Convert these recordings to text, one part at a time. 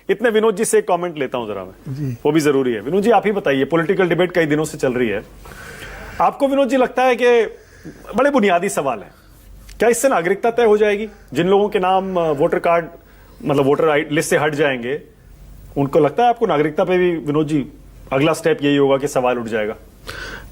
इतने विनोद जी से एक कमेंट लेता हूं जरा मैं जी। वो भी जरूरी है। विनोद जी आप ही बताइए, पॉलिटिकल डिबेट कई दिनों से चल रही है, आपको विनोद जी लगता है कि बड़े बुनियादी सवाल है, क्या इससे नागरिकता तय हो जाएगी? जिन लोगों के नाम वोटर कार्ड मतलब वोटर लिस्ट से हट जाएंगे, उनको लगता है आपको नागरिकता पे भी विनोद जी अगला स्टेप यही होगा कि सवाल उठ जाएगा?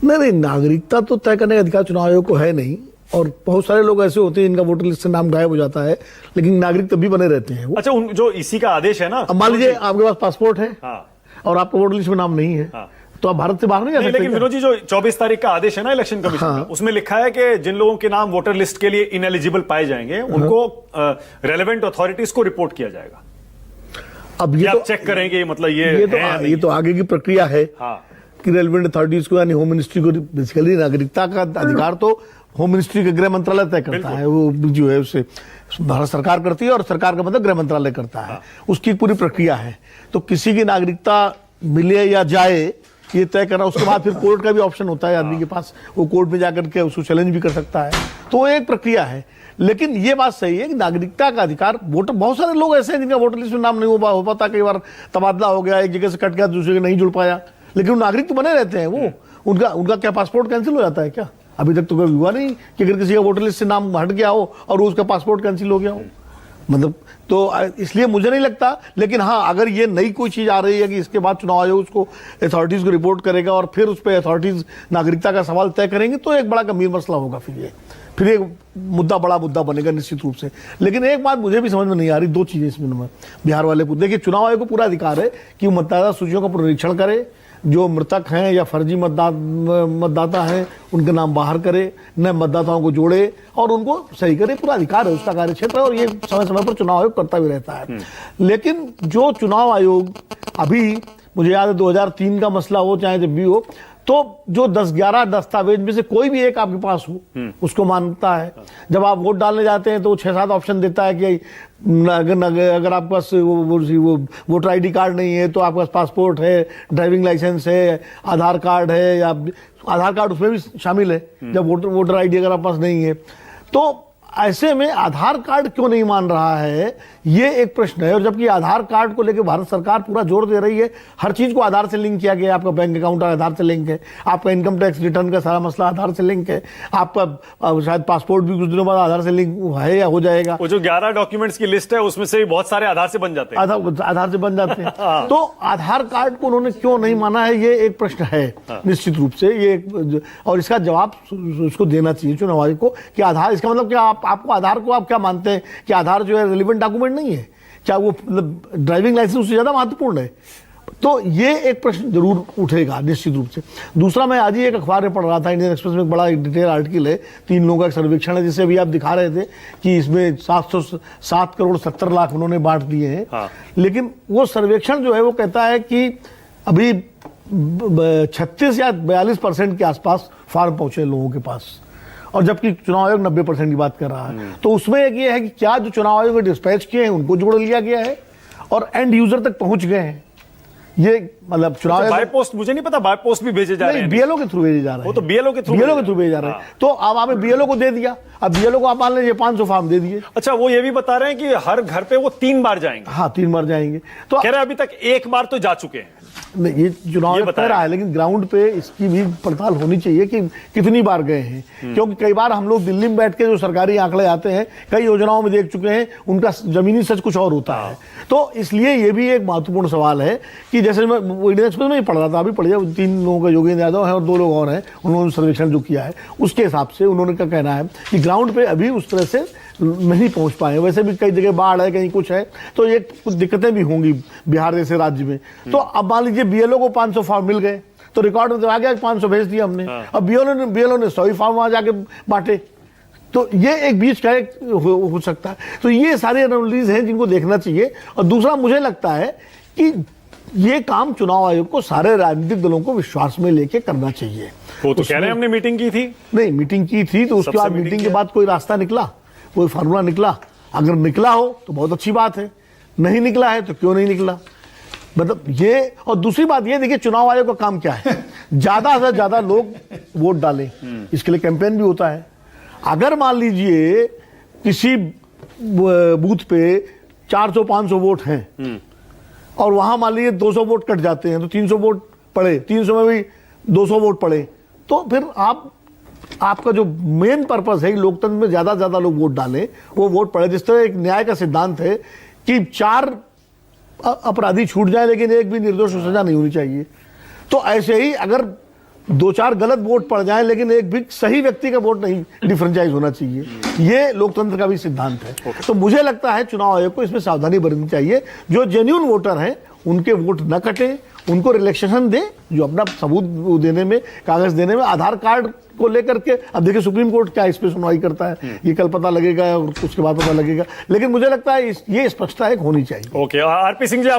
नहीं, नागरिकता तो तय करने का अधिकार चुनाव आयोग को है नहीं, और बहुत सारे लोग ऐसे होते हैं इनका वोटर लिस्ट से नाम गायब हो जाता है लेकिन नागरिक तब भी बने रहते हैं। अच्छा, जो इसी का आदेश है ना, अब मान लीजिए आपके पास पासपोर्ट है हाँ। और आपका वोटर लिस्ट में नाम नहीं है हाँ। तो आप भारत से बाहर नहीं जा सकते। लेकिन विनोद जी जो 24 तारीख का आदेश है ना इलेक्शन कमीशन का, उसमें लिखा है कि जिन लोगों के नाम वोटर लिस्ट के लिए इनएलिजिबल पाए जाएंगे उनको रेलेवेंट अथॉरिटीज को रिपोर्ट किया जाएगा। अब ये तो चेक करेंगे, मतलब ये तो आगे की प्रक्रिया है कि रेलेवेंट अथॉरिटीज को यानी होम मिनिस्ट्री को, बेसिकली नागरिकता का अधिकार तो होम मिनिस्ट्री के गृह मंत्रालय तय करता है, वो जो है उससे भारत सरकार करती है और सरकार का मतलब गृह मंत्रालय करता है, उसकी पूरी प्रक्रिया है। तो किसी की नागरिकता मिले या जाए ये तय करना, उसके बाद फिर कोर्ट का भी ऑप्शन होता है आदमी के पास, वो कोर्ट में जाकर के उसको चैलेंज भी कर सकता है, तो वो एक प्रक्रिया है। लेकिन ये बात सही है कि नागरिकता का अधिकार, वोटर बहुत सारे लोग ऐसे हैं जिनका वोटर लिस्ट में नाम नहीं हो पाता, कई बार तबादला हो गया, एक जगह से कट गया दूसरी जगह नहीं जुड़ पाया, लेकिन वो नागरिक तो बने रहते हैं। वो उनका क्या पासपोर्ट कैंसिल हो जाता है क्या? अभी तक तो कभी हुआ नहीं कि अगर किसी का वोटर लिस्ट से नाम हट गया हो और उसका पासपोर्ट कैंसिल हो गया हो, मतलब तो इसलिए मुझे नहीं लगता। लेकिन हाँ, अगर ये नई कोई चीज आ रही है कि इसके बाद चुनाव आयोग उसको अथॉरिटीज को रिपोर्ट करेगा और फिर उस पर अथॉरिटीज नागरिकता का सवाल तय करेंगे, तो एक बड़ा गंभीर मसला होगा। फिर एक बड़ा मुद्दा बनेगा निश्चित रूप से। लेकिन एक बात मुझे भी समझ में नहीं आ रही, दो चीजें इसमें बिहार वाले को देखिए, चुनाव आयोग को पूरा अधिकार है कि मतदाता सूचियों का पुनरीक्षण करे, जो मृतक हैं या फर्जी मतदाता हैं उनके नाम बाहर करे, नए मतदाताओं को जोड़े और उनको सही करे, पूरा अधिकार है, उसका कार्य क्षेत्र है और ये समय समय पर चुनाव आयोग करता भी रहता है। लेकिन जो चुनाव आयोग अभी, मुझे याद है 2003 का मसला हो चाहे जब भी हो, तो जो 10-11 दस्तावेज में से कोई भी एक आपके पास हो उसको मानता है। जब आप वोट डालने जाते हैं तो 6-7 ऑप्शन देता है कि अगर आपके पास वो वोटर आईडी कार्ड नहीं है तो आपके पास पासपोर्ट है, ड्राइविंग लाइसेंस है, आधार कार्ड है, या आधार कार्ड उसमें भी शामिल है जब वोटर आईडी अगर आपके पास नहीं है। तो ऐसे में आधार कार्ड क्यों नहीं मान रहा है, ये एक प्रश्न है। और जबकि आधार कार्ड को लेकर भारत सरकार पूरा जोर दे रही है, हर चीज को आधार से लिंक किया गया, आपका बैंक अकाउंट आधार से लिंक है, आपका इनकम टैक्स रिटर्न का सारा मसला आधार से लिंक है, आपका शायद पासपोर्ट भी कुछ दिनों बाद आधार से लिंक है या हो जाएगा। वो जो 11 डॉक्यूमेंट्स की लिस्ट है उसमें से बहुत सारे आधार से बन जाते हैं, आधार से बन जाते हैं। तो आधार कार्ड को उन्होंने क्यों नहीं माना है, ये एक प्रश्न है निश्चित रूप से। ये और इसका जवाब उसको देना चाहिए चुनाव आयोग को कि आधार, इसका मतलब क्या आपको आधार को आप क्या मानते हैं कि आधार जो है रिलेवेंट डॉक्यूमेंट नहीं है क्या? वो मतलब ड्राइविंग लाइसेंस उससे ज्यादा महत्वपूर्ण है? तो ये एक प्रश्न जरूर उठेगा निश्चित रूप से। दूसरा, मैं आज ही एक अखबार में पढ़ रहा था, इंडियन एक्सप्रेस में एक बड़ा डिटेल आर्टिकल है, 3 लोगों का एक सर्वेक्षण है, जिसे अभी आप दिखा रहे थे कि इसमें 7 करोड़ 70 लाख उन्होंने बांट दिए हैं। लेकिन वो सर्वेक्षण जो है वो कहता है कि अभी 36 या 42% के आसपास फॉर्म पहुंचे लोगों के पास, और जबकि चुनाव आयोग 90% की बात कर रहा है। तो उसमें एक ये है कि क्या जो चुनाव आयोग ने डिस्पैच किए हैं उनको जोड़ लिया गया है और एंड यूजर तक पहुंच गए हैं। ये मतलब चुनाव आयोग बाय पोस्ट, मुझे नहीं पता, बाय पोस्ट भी भेजे जा रहे हैं, बीएलओ के थ्रू भेजे जा रहे हैं। वो तो बीएलओ के थ्रू भेजे जा रहे हैं। तो अब आपने बीएलओ को दे दिया, अब बीएलओ को आप मान लीजिए 500 फॉर्म दे दिए। अच्छा, वो ये भी बता रहे हैं कि हर घर पे वो 3 बार जाएंगे। हाँ, 3 बार जाएंगे। तो कह रहे अभी तक 1 बार तो जा चुके हैं। नहीं, ये चुनाव बता रहा है, लेकिन ग्राउंड पे इसकी भी पड़ताल होनी चाहिए कि कितनी बार गए हैं, क्योंकि कई बार हम लोग दिल्ली में बैठ के जो सरकारी आंकड़े आते हैं, कई योजनाओं में देख चुके हैं, उनका जमीनी सच कुछ और होता है। तो इसलिए ये भी एक महत्वपूर्ण सवाल है कि जैसे मैं इंडियन एक्सप्रेस में ही पढ़ रहा था, अभी पढ़िए, 3 लोगों का योगेंद्र यादव है और 2 लोग और हैं, उन्होंने सर्वेक्षण जो किया है उसके हिसाब से उन्होंने क्या कहना है कि ग्राउंड पे अभी उस तरह से नहीं पहुंच पाए। वैसे भी कई जगह बाढ़ है, कहीं कुछ है, तो ये कुछ दिक्कतें भी होंगी बिहार जैसे राज्य में। तो अब मान लीजिए बीएलओ को 500 फॉर्म मिल गए तो रिकॉर्ड में तो आ गया 500 भेज दिया हमने, अब बीएलओ ने 100 फॉर्म वहां जाके बांटे, तो ये एक बीच का एक हो सकता है। तो ये सारी एनोमलीज हैं जिनको देखना चाहिए। और दूसरा, मुझे लगता है कि ये काम चुनाव आयोग को सारे राजनीतिक दलों को विश्वास में लेके करना चाहिए। वो तो कह रहे हैं हमने मीटिंग की थी। नहीं, मीटिंग की थी तो उसके बाद मीटिंग के बाद कोई रास्ता निकला, कोई फार्मूला निकला? अगर निकला हो तो बहुत अच्छी बात है, नहीं निकला है तो क्यों नहीं निकला, मतलब ये। और दूसरी बात ये देखिए, चुनाव आयोग का काम क्या है? ज्यादा से ज्यादा लोग वोट डालें, इसके लिए कैंपेन भी होता है। अगर मान लीजिए किसी बूथ पे 400-500 वोट हैं और वहां मान लीजिए 200 वोट कट जाते हैं तो 300 वोट पड़े, 300 में भी 200 वोट पड़े, तो फिर आपका जो मेन पर्पस है कि लोकतंत्र में ज्यादा से ज्यादा लोग वोट डालें, वो वोट पड़े। जिस तरह एक न्याय का सिद्धांत है कि 4 अपराधी छूट जाए लेकिन एक भी निर्दोष को सजा नहीं होनी चाहिए, तो ऐसे ही अगर 2-4 गलत वोट पड़ जाए लेकिन एक भी सही व्यक्ति का वोट नहीं डिफरेंशियाइज होना चाहिए, ये लोकतंत्र का भी सिद्धांत है। तो मुझे लगता है चुनाव आयोग को इसमें सावधानी बरतनी चाहिए। जो जेन्युइन वोटर हैं उनके वोट न कटे, उनको रिलैक्सेशन दे, जो अपना सबूत देने में, कागज देने में, आधार कार्ड को लेकर के। अब देखिए सुप्रीम कोर्ट क्या इस पे सुनवाई करता है, ये कल पता लगेगा और उसके बाद पता लगेगा, लेकिन मुझे लगता है ये स्पष्टता एक होनी चाहिए। ओके, आरपी सिंह जी, आप